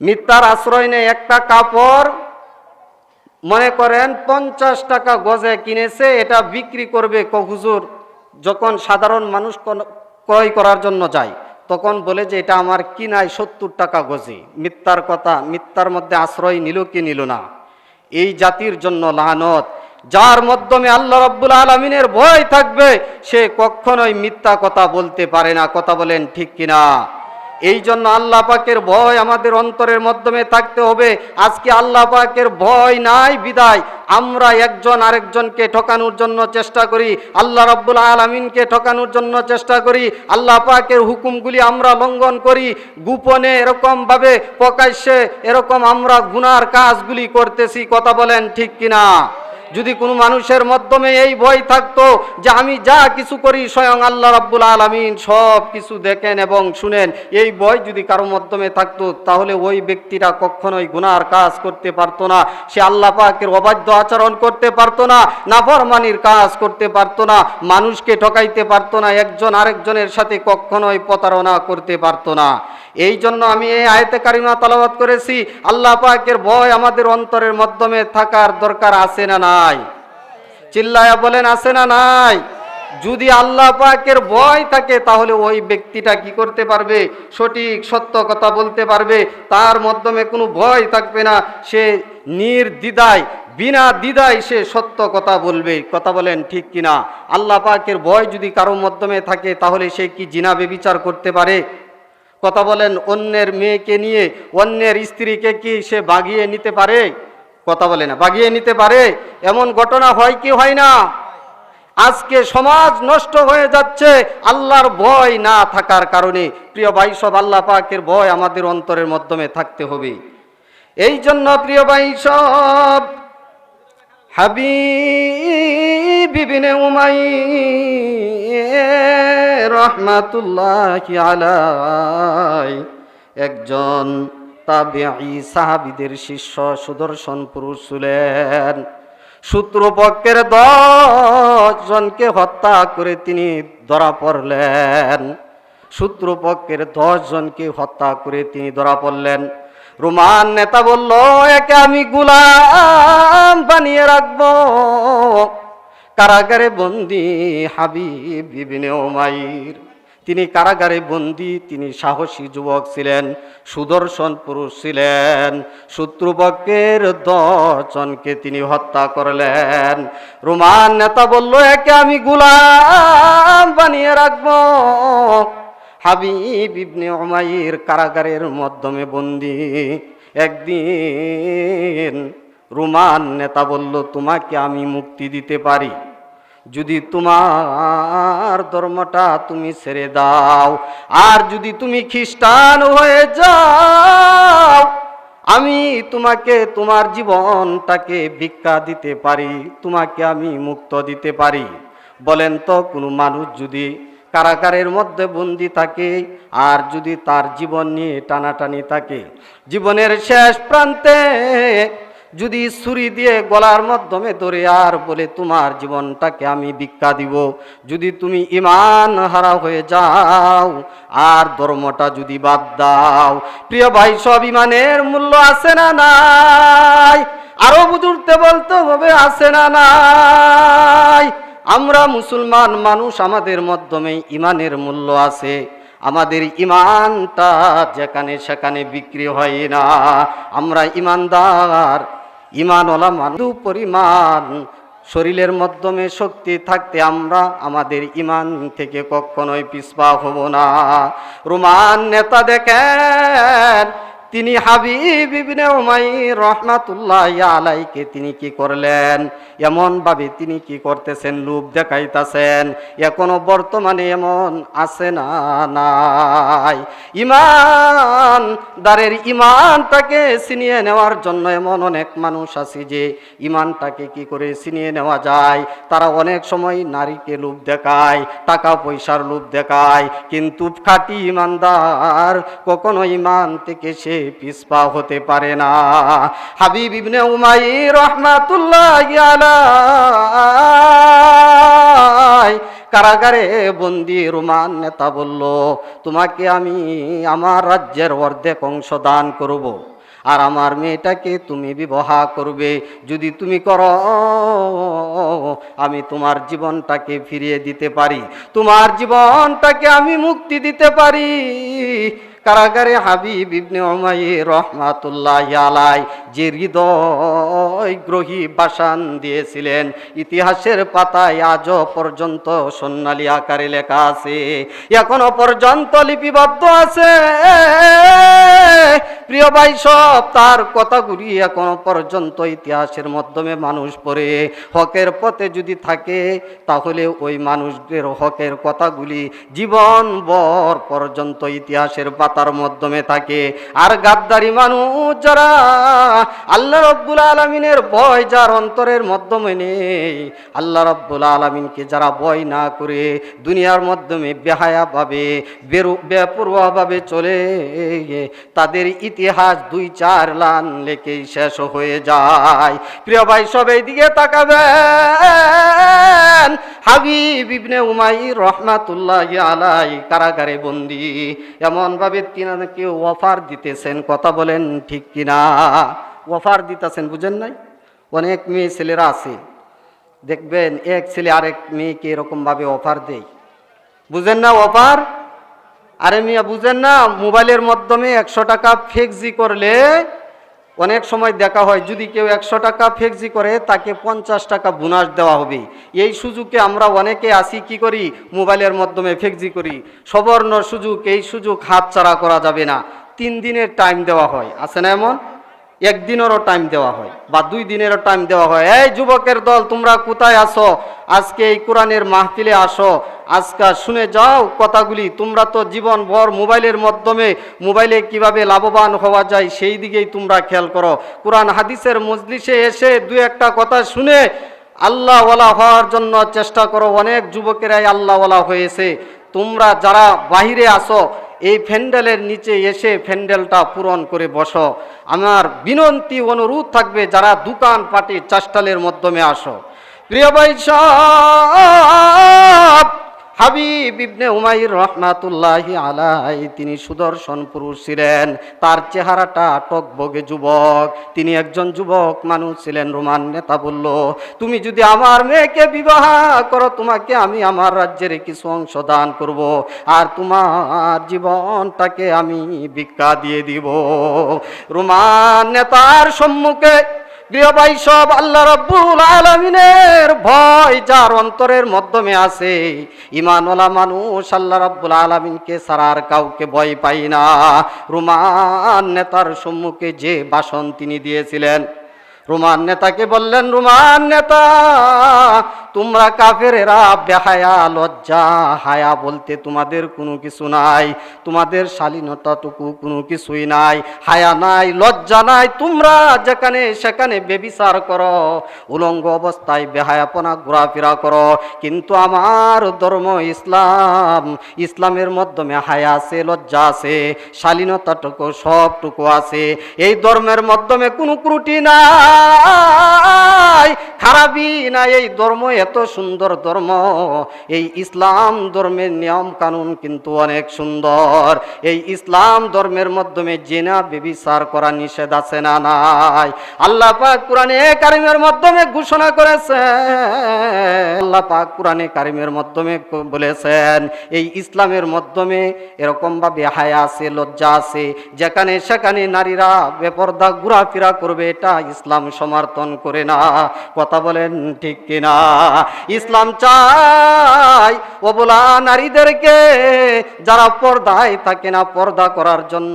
মিথ্যার আশ্রয় নেই। একটা কাপড় মনে করেন 50 টাকা গজে কিনেছে, এটা বিক্রি করবে হুজুর, যখন সাধারণ মানুষ ক্রয় করার জন্য যায় তখন বলে যে এটা আমার কিনায় 70 টাকা গজে। মিথ্যার কথা, মিথ্যার মধ্যে আশ্রয় নিল কি নিল না? এই জাতির জন্য লানত। যার মাধ্যমে আল্লাহ রাব্বুল আলামিনের ভয় থাকবে সে কখনোই মিথ্যা কথা বলতে পারে না, কথা বলেন ঠিক কিনা? এই জন্য আল্লাহ পাকের ভয় আমাদের অন্তরের মাধ্যমে থাকতে হবে। আজকে আল্লাহ পাকের ভয় নাই বিদায় আমরা একজন আরেকজনকে ঠকানোর জন্য চেষ্টা করি, আল্লাহ রাব্বুল আলামিনকে ঠকানোর জন্য চেষ্টা করি। আল্লাহ পাকের হুকুমগুলি আমরা লঙ্ঘন করি, গোপনে এরকম ভাবে, প্রকাশ্যে এরকম আমরা গুনার কাজগুলি করতেছি, কথা বলেন ঠিক কিনা? যদি কোনো মানুষের মাধ্যমে এই ভয় থাকতো যে আমি যা কিছু করি স্বয়ং আল্লাহ রাব্বুল আলামিন সব কিছু দেখেন এবং শুনেন, এই ভয় যদি কারো মাধ্যমে থাকতো তাহলে ওই ব্যক্তিরা কখনোই গুনার কাজ করতে পারতো না, সে আল্লাহ পাকের অবাধ্য আচরণ করতে পারতো না, নাফরমানির কাজ করতে পারতো না, মানুষকে ঠকাইতে পারতো না, একজন আরেকজনের সাথে কখনোই প্রতারণা করতে পারতো না। এই জন্য আমি এই আয়াতে কারিমা তেলাওয়াত করেছি। আল্লাহ পাকের ভয় আমাদের অন্তরের মাধ্যমে থাকার দরকার আছে না নাই? চিল্লায়া বলেন আছে না নাই? যদি আল্লাহ পাকের ভয় থাকে তাহলে ওই ব্যক্তিটা কি করতে পারবে? সঠিক সত্য কথা বলতে পারবে, তার মাধ্যমে কোনো ভয় থাকবে না, সে নির্দ্বিধায় বিনা দ্বিধায় সে সত্য কথা বলবে। কথা বলেন ঠিক কিনা? আল্লাহ পাকের ভয় যদি কারো মাধ্যমে থাকে তাহলে সে কি জিনা ব্যভিচার করতে পারে? কথা বলেন, অন্যের মেয়েকে নিয়ে অন্যের স্ত্রীকে কি সে বাগিয়ে নিতে পারে? কথা বলে না, বাগিয়ে নিতে পারে? এমন ঘটনা হয় কি হয় না? আজকে সমাজ নষ্ট হয়ে যাচ্ছে আল্লাহর ভয় না থাকার কারণে। প্রিয় ভাই সব, আল্লাহ পাকের ভয় আমাদের অন্তরের মাধ্যমে থাকতে হবে। এই জন্য প্রিয় ভাই সব, হাবিব ইবনে উমাইর রাহমাতুল্লাহি আলাইহি একজন তাবিঈ সাহাবীদের শিষ্য সুদর্শন পুরুষ ছিলেন। শত্রুপক্ষের 10 জনকে হত্যা করে তিনি ধরা পড়লেন। শত্রুপক্ষের 10 জনকে হত্যা করে তিনি ধরা পড়লেন। রোমান নেতা বলল, একে আমি গোলাম বানিয়ে রাখবো। কারাগারে বন্দী হাবিব ইবনে উমাইর, তিনি কারাগারে বন্দী। তিনি সাহসী যুবক ছিলেন, সুদর্শন পুরুষ ছিলেন। শত্রুপক্ষের 10 জনকে তিনি হত্যা করলেন। রোমান নেতা বলল, একে আমি গোলাম বানিয়ে রাখবো। হাবিব ইবনে উমাইর কারাগারের মাধ্যমে বন্দী। একদিন রোমান নেতা বলল, তোমাকে আমি মুক্তি দিতে পারি যদি তোমার ধর্মটা তুমি ছেড়ে দাও, আর যদি তুমি খ্রিস্টান হয়ে যাও, আমি তোমাকে তোমার জীবনটাকে ভিক্ষা দিতে পারি, তোমাকে আমি মুক্ত দিতে পারি। বলেন তো, কোনো মানুষ যদি কারাগারের মধ্যে বন্দী থাকে আর যদি তার জীবন নিয়ে টানাটানি থাকে, জীবনের শেষ প্রান্তে যদি ছুরি দিয়ে গলার মাধ্যমে ধরে আর বলে তোমার জীবনটাকে আমি ভিক্ষা দিব, যদি তুমি ঈমান হারা হয়ে যাও আর ধর্মটা যদি বাদ দাও, প্রিয় ভাই সব, ঈমানের মূল্য আছে না নাই? আরো বুঝতে বলতে হবে, আছে না নাই? আমরা মুসলমান মানুষ, আমাদের মাধ্যমে ঈমানের মূল্য আছে। আমাদের ঈমানটা যেখানে সেখানে বিক্রি হয় না। আমরা ঈমানদার, ঈমানওয়ালা মানুষ। পরিমাণ শরীরের মাধ্যমে শক্তি থাকতে আমরা আমাদের ঈমান থেকে কখনোই পিছপা হব না। রোমান নেতা দেখেন, তিনি হাবিব ইবনে উমাইর রাহমাতুল্লাহি আলাইহিকে তিনি কি করলেন, এমন ভাবে তিনি কি করতেছেন, লোভ দেখাইতেছেন। এখনো বর্তমানে এমন আছে না নাই? ঈমানদারের ঈমানটাকে ছিনিয়ে নেওয়ার জন্য এমন অনেক মানুষ আছে যে ঈমানটাকে কি করে ছিনিয়ে নেওয়া যায়। তারা অনেক সময় নারীকে লোভ দেখায়, টাকা পয়সার লোভ দেখায়, কিন্তু খাঁটি ঈমানদার কখনো ঈমান থেকে সে পিছপা হতে পারে না। হাবিব ইবনে উমাইর রাহমাতুল্লাহি আলাইহি কারাগারে বন্দী। রোমান নেতা বলল, তোমাকে আমি আমার রাজ্যের অর্ধেক অংশ দান করব, আর আমার মেয়েটাকে তুমি বিবাহ করবে। যদি তুমি করো, আমি তোমার জীবনটাকে ফিরিয়ে দিতে পারি, তোমার জীবনটাকে আমি মুক্তি দিতে পারি। কারাগারে হাবিব ইবনে উমাইর রাহমাতুল্লাহি আলাইহি যে হৃদয়গ্রহী ভাষণ দিয়েছিলেন, ইতিহাসের পাতায় আজও পর্যন্ত সোনালী আকারে লেখা আছে, এখনো পর্যন্ত লিপিবদ্ধ আছে। প্রিয় ভাই সব, তার কথাগুলি এখনো পর্যন্ত ইতিহাসের মাধ্যমে মানুষ পড়ে। হকের পথে যদি থাকে তাহলে ওই মানুষদের হকের কথাগুলি জীবনভর পর্যন্ত ইতিহাসের পাতার মাধ্যমে থাকে। আর গাদ্দারি মানুষ যারা, আল্লাহ রাব্বুল আলামিনের ভয় যার অন্তরের মাধ্যমে নেই, আল্লাহ রাব্বুল আলামিনকে যারা ভয় না করে দুনিয়ার মাধ্যমে বেহায়াভাবে বেপরোয়াভাবে চলে, তাদের ইতিহাস 2-4 লাইন লেখেই শেষ হয়ে যায়। প্রিয় ভাই সব, এই দিকে তাকাবেন। হাবিব ইবনে উমাইর রাহমাতুল্লাহি আলাইহি কারাগারে বন্দী। এমন ভাবে তিনাকে অফার দিতেছেন, কথা বলেন ঠিক কিনা? অফার দিতেছেন, বুঝেন নাই? অনেক মেয়ে ছেলেরা আছে, দেখবেন এক ছেলে আরেক মেয়েকে এরকম ভাবে অফার দেয়, বুঝেন না? অফার, আরে মিয়া বুঝেন না? মোবাইলের মাধ্যমে 100 টাকা ফেকজি করলে অনেক সময় দেখা হয় যদি কেউ 100 টাকা ফেকজি করে তাকে 50 টাকা বোনাস দেওয়া হবে। এই সুযোগে আমরা অনেকে আসি কি করি, মোবাইলের মাধ্যমে ফেকজি করি। সবর্ণ সুযোগ, এই সুযোগ হাতছাড়া করা যাবে না। 3 দিনের টাইম দেওয়া হয়, আছে না এমন? 1 দিনেরও টাইম দেওয়া হয় বা 2 দিনেরও টাইম দেওয়া হয়। এই যুবকের দল, তোমরা কোথায় আসো? আজকে এই কোরআনের মাহফিলে আসো, আজকে শুনে যাও কথাগুলি। তোমরা তো জীবনভর মোবাইলের মাধ্যমে মোবাইলে কিভাবে লাভবান হওয়া যায় সেই দিকেই তোমরা খেয়াল করো। কোরআন হাদিসের মজলিসে এসে 2-1টা কথা শুনে আল্লাহওয়ালা হওয়ার জন্য চেষ্টা করো। অনেক যুবকেরাই আল্লাহওয়ালা হয়েছে। তোমরা যারা বাহিরে আসো, এই প্যান্ডেলের নিচে এসে প্যান্ডেলটা পূরণ করে বসো। আমার বিনতি অনুরোধ থাকবে, যারা দোকান পাটি চাষ্টালের মাধ্যমে আসো। প্রিয় ভাই সব, হাবিব ইবনে উমাইর রহমাতুল্লাহি আলাইহি তিনি সুদর্শন পুরুষ ছিলেন। তার চেহারাটা টকবগে যুবক। তিনি একজন যুবক মানুষ ছিলেন। রোমান নেতা বলল, তুমি যদি আমার মেয়েকে বিবাহ করো, তোমাকে আমি আমার রাজ্যের কিছু অংশ দান করব, আর তোমার জীবনটাকে আমি ভিক্ষা দিয়ে দিব। রোমান নেতার সম্মুখে প্রিয় ভাই সব, আল্লাহ রাব্বুল আলামিনের ভয় যার অন্তরের মাধ্যমে আছে, ঈমানওয়ালা মানুষ আল্লাহ রাব্বুল আলামিনকে ছাড়া আর কাউকে ভয় পায় না। রোমান নেতার সম্মুখে যে ভাষণ তিনি দিয়েছিলেন, রোমান নেতাকে বললেন, রোমান নেতা, তোমরা কাফেরেরা বেহায়া, লজ্জা হায়া বলতে তোমাদের কোনো কিছু নাই। তোমাদের শালীনতাটুকু কোনো কিছুই নাই, হায়া নাই, লজ্জা নাই। তোমরা যেখানে সেখানে বেবিচার করো, উলঙ্গ অবস্থায় বেহায়াপনা ঘোরাফেরা করো। কিন্তু আমার ধর্ম ইসলাম, ইসলামের মাধ্যমে হায়া আছে, লজ্জা আছে, শালীনতাটুকু সবটুকু আছে। এই ধর্মের মাধ্যমে কোনো ত্রুটি নাই, খারাপই নাই। এই ধর্ম এত সুন্দর ধর্ম। এই ইসলাম ধর্মের নিয়ম কানুন কিন্তু অনেক সুন্দর। এই ইসলাম ধর্মের মাধ্যমে জিনা ব্যভিচার করা নিষেধ আছে না নাই? আল্লাহ পাক কোরআনে কারিমের মাধ্যমে ঘোষণা করেছেন। আল্লাহ পাক কোরআনে কারিমের মাধ্যমে বলেছেন, এই ইসলামের মাধ্যমে এরকম ভাবে হায়া আছে, লজ্জা আছে। যেখানে সেখানে নারীরা বেপরদা ঘোরাফেরা করবে, এটা ইসলাম সমর্থন করে না। কথা বলেন ঠিক কিনা? ইসলাম চাই অবলা নারীদেরকে, যারা পর্দায় থাকে না, পর্দা করার জন্য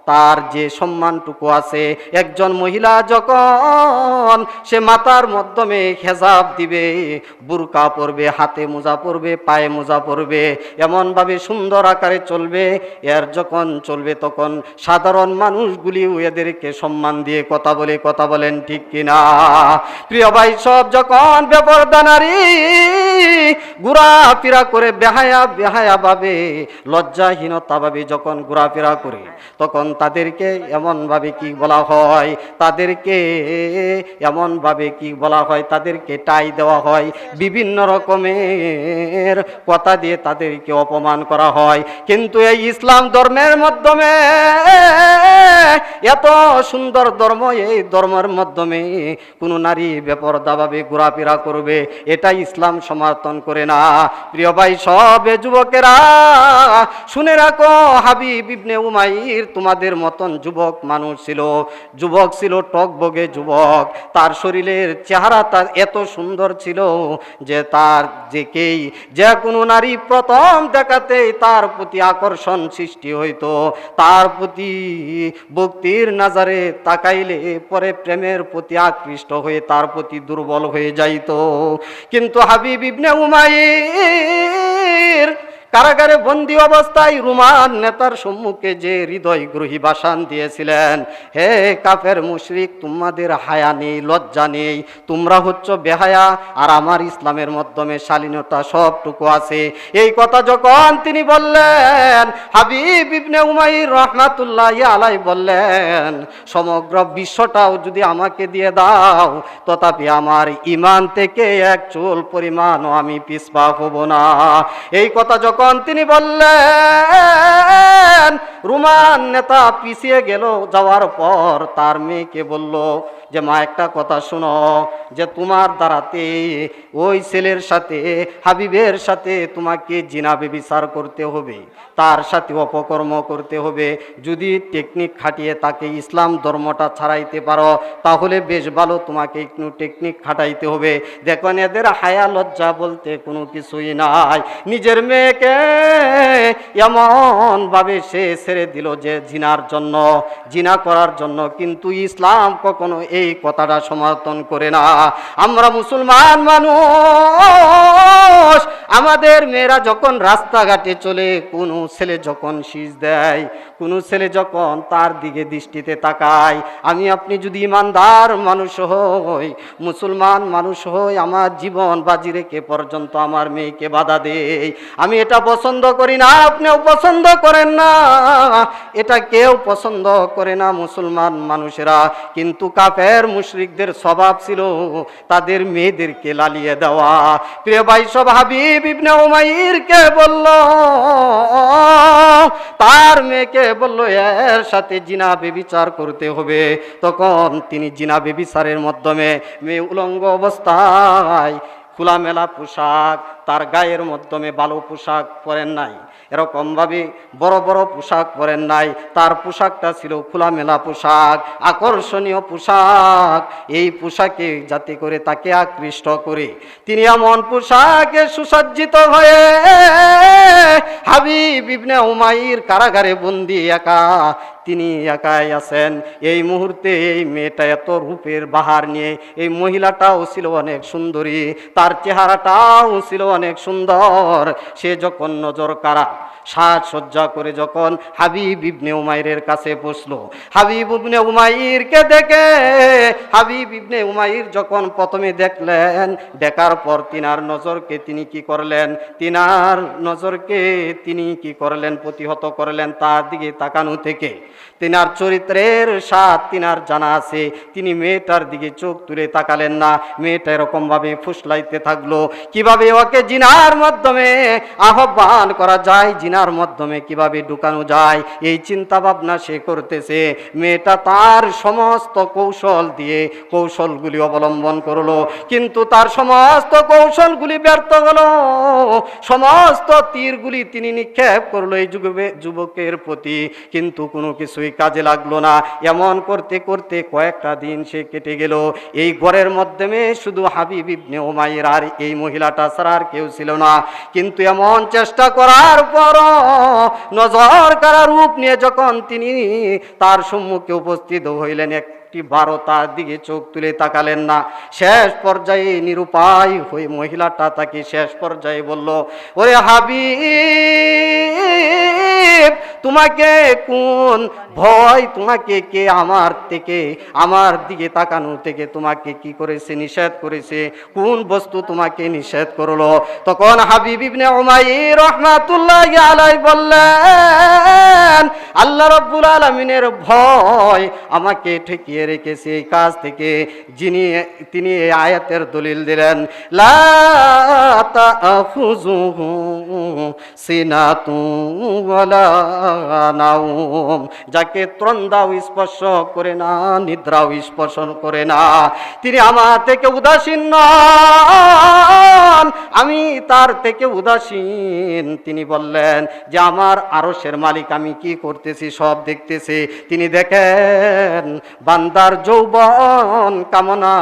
তার যে সম্মানটুকু আছে। একজন মহিলা যখন সে মাথার মাধ্যমে হেজাব দিবে, বুরকা পরবে, হাতে মোজা পরবে, পায়ে মোজা পরবে, এমনভাবে সুন্দর আকারে চলবে, এর যখন চলবে তখন সাধারণ মানুষগুলিও এদেরকে সম্মান দিয়ে কথা বলে। কথা বলেন ঠিক কিনা? প্রিয় ভাই সব, যখন বেপরদা নারী ঘোরাফেরা করে বেহায়া বেহায়া ভাবে, লজ্জাহীনতা ভাবে যখন ঘোরাফেরা করে, তখন তাদেরকে এমনভাবে কি বলা হয়? তাদেরকে এমনভাবে কি বলা হয়? তাদেরকে টাই দেওয়া হয়, বিভিন্ন রকমের কথা দিয়ে তাদেরকে অপমান করা হয়। কিন্তু এই ইসলাম ধর্মের মাধ্যমে, এত সুন্দর ধর্ম, এই ধর্মের মাধ্যমে কোনো নারী বেপরদাভাবে ঘোরাফেরা করবে, এটা ইসলাম সমর্থন করে না। প্রিয় ভাই সব, যুবকেরা শুনে রাখো, হাবিব ইবনে উমাইর তোমাদের মতন যুবক মানুষ ছিল। যুবক ছিল, টকবগে যুবক। তার শরীরের চেহারা তার এত সুন্দর ছিল যে তার যেকেই, যে কোনো নারী প্রথম দেখাতেই তার প্রতি আকর্ষণ সৃষ্টি হইতো। তার প্রতি ভক্তির নজরে তাকাইলে পরে প্রেমের প্রতি আকৃষ্ট হয়ে তার প্রতি দুর্বল হয়ে যাইত। কিন্তু হাবিব ইবনে উমাইর কারাগারে বন্দী অবস্থায় রোমান নেতার সম্মুখে যে হৃদয়গ্রহী ভাষণ দিয়েছিলেন, হে কাফের মুশরিক, তোমাদের হায়া নেই, লজ্জা নেই, তোমরা হচ্ছ বেহায়া, আর আমার ইসলামের মাধ্যমে শালীনতা সবটুকু আছে। এই কথা যখন তিনি বললেন, হাবিব ইবনে উমাইর রহমাতুল্লাহি আলাইহি বললেন, সমগ্র বিশ্বটাও যদি আমাকে দিয়ে দাও, তথাপি আমার ঈমান থেকে এক চুল পরিমাণও আমি পিছপা হব না। এই কথা যখন তিনি বললেন, রোমান নেতা পিছিয়ে গেল, যাওয়ার পর তার মেয়েকে বলল যে মা একটা কথা শোনো, যে তোমার দ্বারাতে ওই ছেলের সাথে, হাবিবের সাথে তোমাকে জিনা ব্যভিচার করতে হবে, তার সাথে অপকর্ম করতে হবে। যদি টেকনিক খাটিয়ে তাকে ইসলাম ধর্মটা ছাড়াইতে পারো তাহলে বেশ ভালো, তোমাকে একটু টেকনিক খাটাইতে হবে। দেখুন এদের হায়া লজ্জা বলতে কোনো কিছুই নাই। নিজের মেয়েকে এমনভাবে সে ছেড়ে দিল যে জিনার জন্য, জিনা করার জন্য। কিন্তু ইসলাম কখনো এই কথাটা সমর্থন করে না। আমরা মুসলমান মানুষ, আমাদের মেয়েরা যখন রাস্তাঘাটে চলে, কোনো ছেলে যখন শীষ দেয়, কোনো ছেলে যখন তার দিকে দৃষ্টিতে তাকায়, আমি আপনি যদি ইমানদার মানুষ হই, মুসলমান মানুষ হই, আমার জীবন বাজি রেখে পর্যন্ত আমার মেয়েকে বাধা দেই। আমি এটা পছন্দ করি না, আপনিও পছন্দ করেন না, এটা কেউ পছন্দ করে না মুসলমান মানুষেরা। কিন্তু কাফের মুশরিকদের স্বভাব ছিল তাদের মেয়েদেরকে লালিয়ে দেওয়া। প্রিয় ভাই সব, হাবিব ইবনে উমাইরকে বলল, তার মেয়েকে বলল এর সাথে জিনা ব্যভিচার করতে হবে। তখন তিনি জিনা ব্যভিচারের মাধ্যমে মেয়ে উলঙ্গ অবস্থায়, খোলামেলা পোশাক, তার গায়ের মাধ্যমে ভালো পোশাক পরেন নাই, এরকমভাবে বড় বড় পোশাক পরেন নাই, তার পোশাকটা ছিল খোলামেলা পোশাক, আকর্ষণীয় পোশাক। এই পোশাকে যাতে করে তাকে আকৃষ্ট করে তিনি এমন পোশাকে সুসজ্জিত হয়ে হাবিব ইবনে উমাইর কারাগারে বন্দী, তিনি একাই আছেন। এই মুহূর্তে এই মেয়েটা এত রূপের বাহার নিয়ে, এই মহিলাটাও ছিল অনেক সুন্দরী, তার চেহারাটাও ছিল অনেক সুন্দর। সে যখন নজর কাড়া সাজসজ্জা করে যখন হাবিব ইবনে উমাইরের কাছে বসলো, হাবিব ইবনে উমাইরকে দেখে, হাবিব ইবনে উমাইর যখন প্রথমে দেখলেন, দেখার পর তিনার নজরকে তিনি কি করলেন, তিনার নজরকে তিনি কি করলেন, প্রতিহত করলেন তার দিকে তাকানো থেকে। তিনার চরিত্রের স্বাদ তিনার জানা আছে, তিনি মেয়েটার দিকে চোখ তুলে তাকালেন না। মেয়েটা এরকম ভাবে ফুসলাইতে থাকলো, কিভাবে ওকে জিনার মাধ্যমে আহ্বান করা যায়, জিনার মাধ্যমে কিভাবে ঢুকানো যায়, এই চিন্তা ভাবনা সে করতেছে। মেয়েটা তার সমস্ত কৌশল দিয়ে কৌশলগুলি অবলম্বন করলো, কিন্তু তার সমস্ত কৌশলগুলি ব্যর্থ হলো। সমস্ত তীরগুলি তিনি নিক্ষেপ করলো এই যুবকের প্রতি, কিন্তু কোনো কিছুই কাজে লাগলো না। এমন করতে করতে কয়েকটা দিন সে কেটে গেল। এই ঘরের মাধ্যমে শুধু হাবিব ইবনে উমাইর আর এই মহিলাটা ছাড়া আর কেউ ছিল না। কিন্তু এমন চেষ্টা করার পর নজর কাড়া রূপ নিয়ে যখন তিনি তার সম্মুখে উপস্থিত হইলেন, একটি বারো তার দিকে চোখ তুলে তাকালেন না। শেষ পর্যায়ে নিরুপায় হয়ে মহিলাটা তাকে শেষ পর্যায়ে বলল, ওরে হাবিব, তোমাকে কোন ভয়, তোমাকে কে আমার দিকে তাকানো থেকে তোমাকে কি করেছে, নিষেধ করেছে, কোন বস্তু তোমাকে নিষেধ করলো? তখন হাবিব ইবনে উমাইর রাহমাতুল্লাহি আলাইহি বললেন, আল্লাহ রাব্বুল আলামিনের ভয় আমাকে ঠেকিয়ে রেখেছে এই কাজ থেকে। তিনি এই আয়াতের দলিল দিলেন, লা তাখুযুহু সিনাতুন ওয়ালা নাওম, যাকে ত্রন্দাও স্পর্শ করে না, নিদ্রাও স্পর্শ করে না, তিনি আমার থেকে উদাসীন নন, আমি তার থেকে উদাসীন। তিনি বললেন যে আমার আরশের মালিক আমি কি করতেছি সব দেখতেছি। তিনি দেখেন বান্দার যৌবন কামনা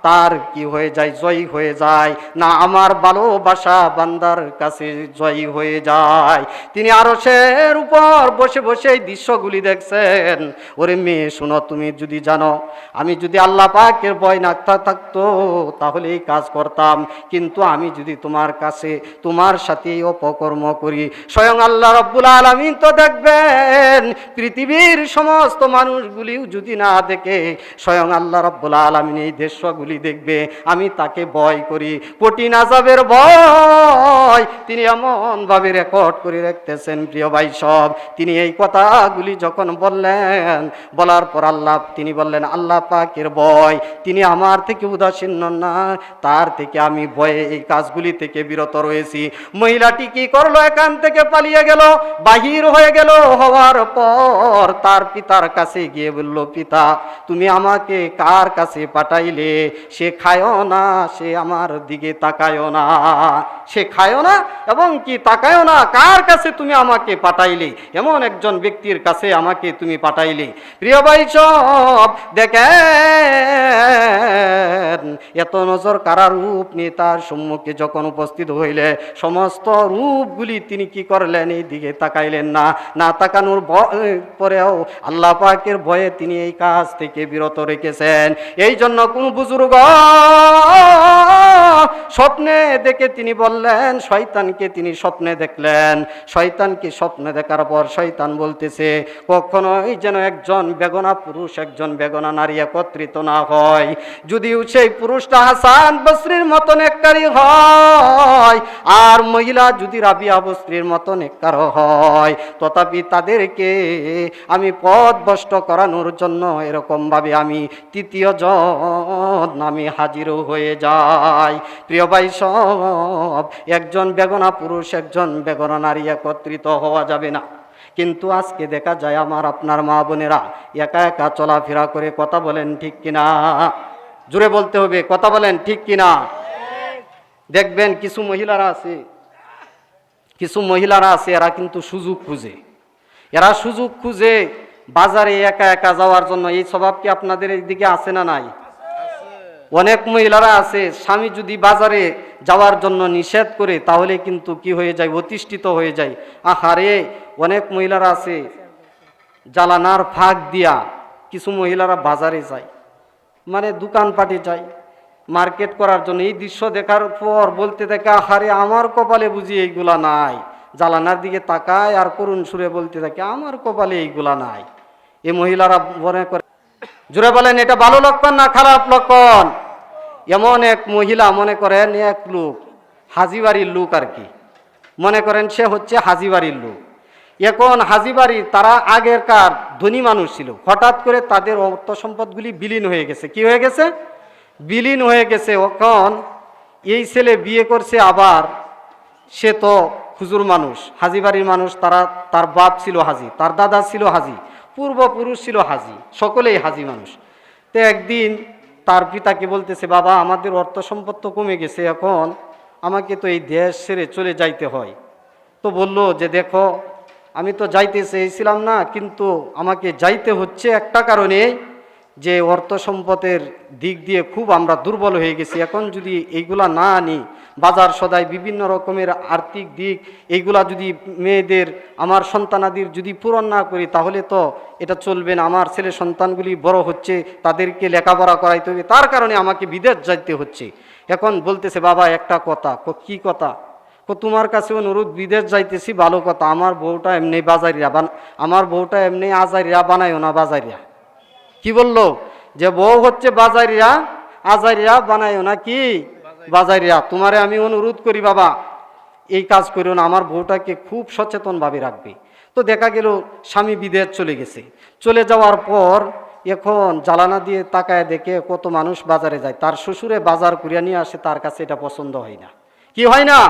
তার কি হয়ে যায়, জয়ী হয়ে যায় না, আমার ভালোবাসা বান্দার কাছে জয়ী হয়ে যায়। তিনি আরশের উপর বসে বসে এই দৃশ্যগুলি দেখছেন। ওরে মেয়ে শোনো, তুমি যদি জানো আমি যদি আল্লাহ পাকের ভয় না থাকতো তাহলে এই কাজ করতাম, কিন্তু আমি যদি তোমার কাছে তোমার সাথে অপকর্ম করি, স্বয়ং আল্লাহ রাব্বুল আলামিন তো দেখবেন, পৃথিবীর সমস্ত মানুষগুলিও যদি না দেখে স্বয়ং আল্লাহ রাব্বুল আলামিন এই দৃশ্যগুলি দেখবে। আমি তাকে ভয় করি, কঠিন আযাবের ভয় তিনি এমন ভাবে রেকর্ড করে রাখতেছেন। প্রিয় ভাই সব, তিনি এই কথাগুলি যখন বললেন, বলার পর তিনি বললেন আল্লাহ পাকের ভয়, তিনি আমার থেকে উদাসীন না, তার থেকে আমি ভয়ে এই কাজগুলি থেকে বিরত রয়েছি। মহিলাটি কি করলো, এখান থেকে পালিয়ে গেল, বাহির হয়ে গেল। হওয়ার পর তার পিতার কাছে গিয়ে বলল, পিতা তুমি আমাকে কার কাছে পাঠাইলে? সে খায়ও না, সে আমার দিকে তাকায়ও না, সে খায়ও না এবং কি তাকায়ও না। কার কাছে তুমি আমাকে পাঠাইলে? এমন একজন ব্যক্তির কাছে আমাকে তুমি পাঠাইলে। প্রিয় ভাই সব দেখেন, এত নজর কারা রূপ নিয়ে তার সম্মুখে যখন উপস্থিত হইলে সমস্ত রূপগুলি তিনি কি করলেন? এই দিকে তাকাইলেন না। না তাকানোর পরেও আল্লাহ পাকের ভয়ে তিনি এই কাজ থেকে বিরত রেখেছেন। এই জন্য কোন বুজুর্গ স্বপ্নে দেখে তিনি বললেন, শয়তানকে তিনি স্বপ্নে দেখলেন। শয়তানকে স্বপ্নে দেখার পর শয়তান বলতেছে, কখনোই যেন একজন বেগনা পুরুষ একজন বেগনা নারী একত্রিত না হয়। যদিও সেই পুরুষটা হাসান বসরির মতন নেককারী হয় আর মহিলা যদি রাবিয়া বসরির মতন নেককার হয়, তথাপি তাদেরকে আমি পথভ্রষ্ট করানোর জন্য এরকম ভাবে আমি তৃতীয় জন আমি হাজিরও হয়ে যাই। প্রিয় ভাই সব, একজন বেগনা পুরুষ একজন বেগনা নারী একত্রিত হওয়া যাবে না। কিন্তু আজকে দেখা যায় আমার আপনার মা বোনেরা একা একা চলাফেরা করে, কথা বলেন ঠিক কিনা? জোরে বলতে হবে, কথা বলেন ঠিক কিনা? দেখবেন কিছু মহিলারা আছে এরা কিন্তু সুযোগ খুঁজে, এরা সুযোগ খুঁজে বাজারে একা একা যাওয়ার জন্য। এই স্বভাব কি আপনাদের এইদিকে আছে না নাই? অনেক মহিলারা আছে, স্বামী যদি বাজারে যাওয়ার জন্য নিষেধ করে তাহলে কিন্তু কি হয়ে যায়? অতিষ্ঠিত হয়ে যায়। আহারে, অনেক মহিলারা আছে জালানার ফাঁক দিয়া কিছু মহিলারা বাজারে যায়, মানে দোকানপাটে যায় মার্কেট করার জন্য। এই দৃশ্য দেখার পর বলতে থাকে, আহারে আমার কপালে বুঝি এইগুলা নাই। জালানার দিকে তাকায় আর করুণ সুরে বলতে থাকে, আমার কপালে এইগুলা নাই। এই মহিলারা মনে করে, জোরে বলেন এটা ভালো লক্ষণ না খারাপ লক্ষণ? এমন এক মহিলা, মনে করেন এক লোক হাজিবাড়ির লোক আর কি, মনে করেন সে হচ্ছে হাজিবাড়ির লোক। এখন হাজিবাড়ির তারা আগেরকার ধনী মানুষ ছিল, হঠাৎ করে তাদের অর্থ সম্পদগুলি বিলীন হয়ে গেছে। কি হয়ে গেছে? বিলীন হয়ে গেছে। এখন এই ছেলে বিয়ে করছে, আবার সে তো হুজুর মানুষ, হাজিবাড়ির মানুষ। তার বাপ ছিল হাজি, তার দাদা ছিল হাজি, পূর্বপুরুষ ছিল হাজি, সকলেই হাজি মানুষ। তো একদিন তার পিতাকে বলতেছে, বাবা আমাদের অর্থ সম্পদ তো কমে গেছে, এখন আমাকে তো এই দেশ ছেড়ে চলে যাইতে হয়। তো বলল যে, দেখো আমি তো যাইতে চেয়েছিলাম না, কিন্তু আমাকে যাইতে হচ্ছে একটা কারণে, যে অর্থ সম্পদের দিক দিয়ে খুব আমরা দুর্বল হয়ে গেছি। এখন যদি এইগুলা না আনি, বাজার সদাই বিভিন্ন রকমের আর্থিক দিক এইগুলা যদি মেয়েদের আমার সন্তানাদির যদি পূরণ না করি তাহলে তো এটা চলবে না। আমার ছেলে সন্তানগুলি বড় হচ্ছে, তাদেরকে লেখাপড়া করাইতে হবে, তার কারণে আমাকে বিদেশ যাইতে হচ্ছে। এখন বলতেছে, বাবা একটা কথা। কি কথা? তোমার কাছে অনুরোধ, বিদেশ যাইতেছি ভালো কথা, আমার বউটা এমনি বাজারিয়া আমার বউটা এমনি আজারিয়া বানাইও না বাজারিয়া। কি বললো? যে বউ হচ্ছে বাজারিয়া, আজারিয়া বানাইও না কি বাজারিয়া। তোমারে আমি অনুরোধ করি বাবা এই কাজ করিও না, আমার বউটাকে খুব সচেতনভাবে রাখবে। তো দেখা গেল স্বামী বিদেশ চলে গেছে। চলে যাওয়ার পর এখন জ্বালানা দিয়ে তাকায় দেখে কত মানুষ বাজারে যায়, তার শ্বশুরে বাজার করিয়া নিয়ে আসে, তার কাছে এটা পছন্দ হয় না। কি হয় না?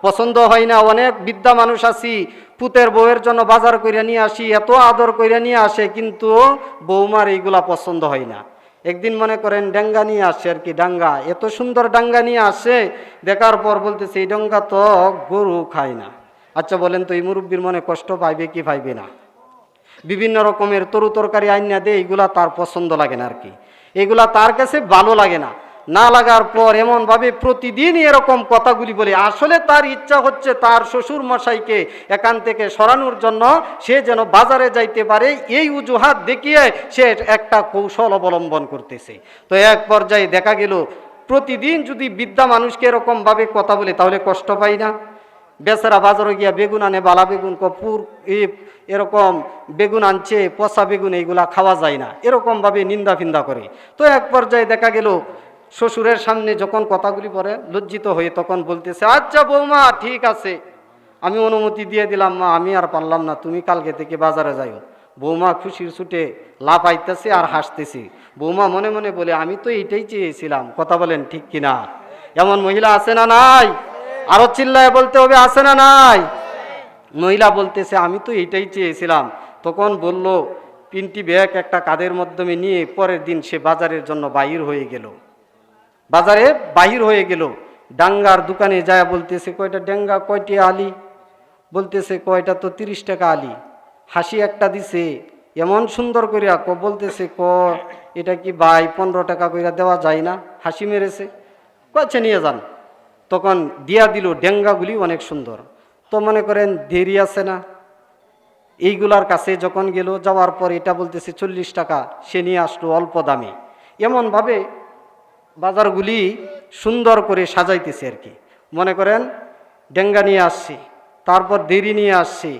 পছন্দ হয় না। অনেক বিদ্যা মানুষ আছি, পুতের বউয়ের জন্য বাজার করিয়া নিয়ে আসি, এত আদর করিয়া নিয়ে আসে, কিন্তু বৌমার এইগুলা পছন্দ হয় না। একদিন মনে করেন ডাঙ্গা নিয়ে আসে আর কি, ডাঙ্গা, এত সুন্দর ডাঙ্গা নিয়ে আসে, দেখার পর বলতেছে এই ডাঙ্গা তো গরু খায় না। আচ্ছা বলেন তো এই মুরব্বীর মনে কষ্ট পাইবে কি পাইবে না? বিভিন্ন রকমের তরু তরকারি আইনা দেয়, এইগুলা তার পছন্দ লাগে না আর কি, এগুলা তার কাছে ভালো লাগে না। না লাগার পর এমনভাবে প্রতিদিন এরকম কথাগুলি বলে, আসলে তার ইচ্ছা হচ্ছে তার শ্বশুর মশাইকে এখান থেকে সরানোর জন্য, সে যেন বাজারে যাইতে পারে, এই অজুহাত দেখিয়ে সে একটা কৌশল অবলম্বন করতেছে। তো এক পর্যায়ে দেখা গেল প্রতিদিন যদি বিদ্যা মানুষকে এরকমভাবে কথা বলে তাহলে কষ্ট পাই না? বেচারা বাজারে গিয়া বেগুন আনে, বালা বেগুন, কপুর এরকম বেগুন আনছে, পচা বেগুন, এইগুলা খাওয়া যায় না, এরকমভাবে নিন্দা ফিন্দা করে। তো এক পর্যায়ে দেখা গেল শ্বশুরের সামনে যখন কথাগুলি পড়ে লজ্জিত হয়ে তখন বলতেছে, আচ্ছা বৌমা ঠিক আছে, আমি অনুমতি দিয়ে দিলাম, মা আমি আর পারলাম না, তুমি কালকে থেকে বাজারে যাইও। বৌমা খুশির ছুটে লাফাইতেছে আর হাসতেছে। বৌমা মনে মনে বলে, আমি তো এইটাই চেয়েছিলাম। কথা বলেন ঠিক কিনা? এমন মহিলা আছে না নাই? আরো চিল্লায় বলতে হবে, আছে না নাই? মহিলা বলতেছে, আমি তো এইটাই চেয়েছিলাম, তখন বলল, 3টি ব্যাগ একটা কাঁধের মাধ্যমে নিয়ে পরের দিন সে বাজারের জন্য বাহির হয়ে গেল। বাজারে বাহির হয়ে গেল, ডাঙ্গার দোকানে যায় বলতেছে, কয়টা ডেঙ্গা, কয়টি আলি? বলতেছে, কয়টা তো 30 টাকা আলি। হাসি একটা দিছে এমন সুন্দর করিয়া, বলতেছে, এটা কি ভাই 15 টাকা কইরা দেওয়া যায় না? হাসি মেরেছে। কয়েছে নিয়ে যান। তখন দিয়া দিল, ডেঙ্গাগুলি অনেক সুন্দর। তো মনে করেন দেরি আছে না, এইগুলার কাছে যখন গেল, যাওয়ার পর এটা বলতেছে 40 টাকা, সে নিয়ে আসলো অল্প দামে। এমনভাবে বাজারগুলি সুন্দর করে সাজাইতেছে আর কি। মনে করেন ডেঙ্গা নিয়ে আসছে, তারপর দেরি নিয়ে আসছে,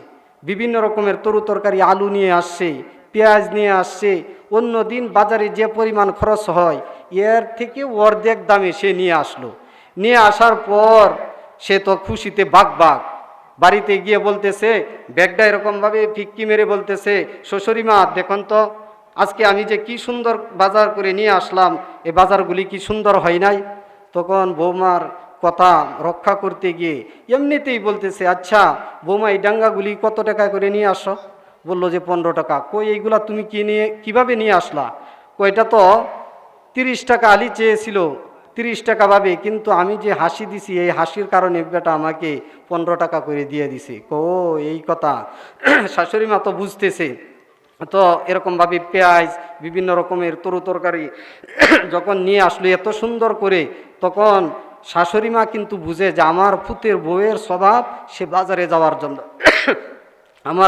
বিভিন্ন রকমের তরু তরকারি, আলু নিয়ে আসছে, পেঁয়াজ নিয়ে আসছে। অন্য দিন বাজারে যে পরিমাণ খরচ হয় এর থেকে অর্ধেক দামে সে নিয়ে আসলো। নিয়ে আসার পর সে তো খুশিতে বাঘ বাঘ। বাড়িতে গিয়ে বলতেছে, ব্যাগটা এরকমভাবে ফিক্কি মেরে বলতেছে, শ্বশুরিমা দেখুন তো, আজকে আমি যে কি সুন্দর বাজার করে নিয়ে আসলাম, এই বাজারগুলি কি সুন্দর হয় নাই? তখন বৌমার কথা রক্ষা করতে গিয়ে এমনিতেই বলতেছে, আচ্ছা বৌমা, এই ডাঙ্গাগুলি কত টাকা করে নিয়ে আসো? বললো যে 15 টাকা। কই এইগুলা তুমি কিভাবে নিয়ে আসলা? কইটা তো 30 টাকা আলি চেয়েছিল, 30 টাকা পাবে, কিন্তু আমি যে হাসি দিছি এই হাসির কারণে বেটা আমাকে 15 টাকা করে দিয়ে দিছে। এই কথা। শাশুড়ি মা তো বুঝতেছে। তো এরকমভাবে পেঁয়াজ, বিভিন্ন রকমের তরু তরকারি যখন নিয়ে আসলো এত সুন্দর করে, তখন শাশুড়ি মা কিন্তু বুঝে যে আমার পুতের বউয়ের স্বভাব, সে বাজারে যাওয়ার জন্য আমার